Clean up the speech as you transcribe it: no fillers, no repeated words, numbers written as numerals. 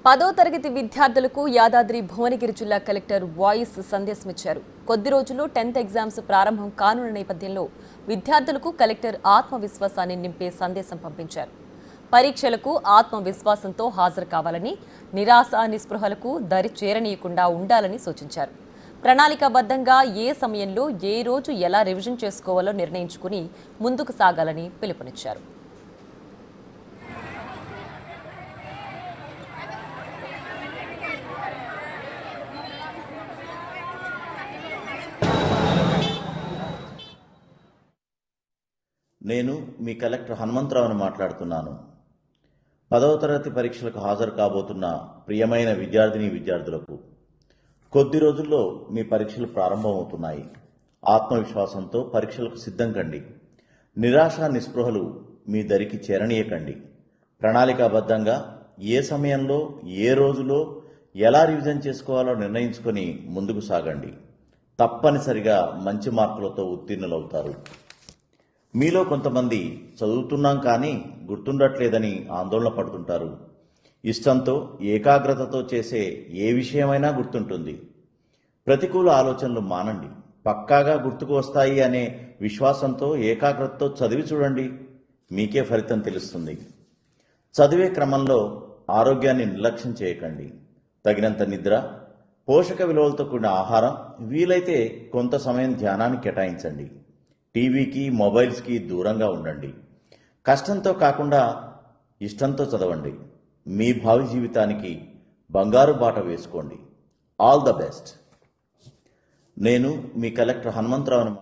10వ తరగతి విద్యార్థులకు యాదాద్రి భువనగిరి జిల్లా కలెక్టర్ వాయిస్ సందేశం ఇచ్చారు. కొద్ది రోజుల్లో 10th ఎగ్జామ్స్ ప్రారంభం కానున్న నేపథ్యంలో విద్యార్థులకు కలెక్టర్ ఆత్మవిశ్వాసాన్ని నింపే సందేశం పంపించారు. పరీక్షలకు ఆత్మవిశ్వాసంతో హాజరు కావాలని, నిరాశ నిస్పృహలకు దరి చేరనీయకుండా ఉండాలని సూచించారు. ప్రణాళికాబద్ధంగా ఏ సమయంలో ఏ రోజు ఎలా రివిజన్ చేసుకోవాలో నిర్ణయించుకుని ముందుకు సాగాలని పిలుపునిచ్చారు. నేను మీ కలెక్టర్ హనుమంతరావుని మాట్లాడుతున్నాను. 10వ తరగతి పరీక్షలకు హాజరు కాబోతున్న ప్రియమైన విద్యార్థులకు కొద్ది రోజుల్లో మీ పరీక్షలు ప్రారంభమవుతున్నాయి. ఆత్మవిశ్వాసంతో పరీక్షలకు సిద్ధం కండి. నిరాశ నిస్పృహలు మీ దరికి చేరనీయకండి. ప్రణాళికాబద్ధంగా ఏ సమయంలో ఏ రోజులో ఎలా రివిజన్ చేసుకోవాలో నిర్ణయించుకొని ముందుకు సాగండి. తప్పనిసరిగా మంచి మార్కులతో ఉత్తీర్ణులవుతారు. మీలో కొంతమంది చదువుతున్నాం కానీ గుర్తుండట్లేదని ఆందోళన పడుతుంటారు. ఇష్టంతో ఏకాగ్రతతో చేసే ఏ విషయమైనా గుర్తుంటుంది. ప్రతికూల ఆలోచనలు మానండి. పక్కాగా గుర్తుకు వస్తాయి అనే విశ్వాసంతో ఏకాగ్రతతో చదివి చూడండి. మీకే ఫలితం తెలుస్తుంది. చదివే క్రమంలో ఆరోగ్యాన్ని నిర్లక్ష్యం చేయకండి. తగినంత నిద్ర, పోషక విలువలతో కూడిన ఆహారం, వీలైతే కొంత సమయం ధ్యానానికి కేటాయించండి. టీవీకి, మొబైల్స్కి దూరంగా ఉండండి. కష్టంతో కాకుండా ఇష్టంతో చదవండి. మీ భావి జీవితానికి బంగారు బాట వేసుకోండి. All the best. నేను మీ కలెక్టర్ హనుమంతరావుని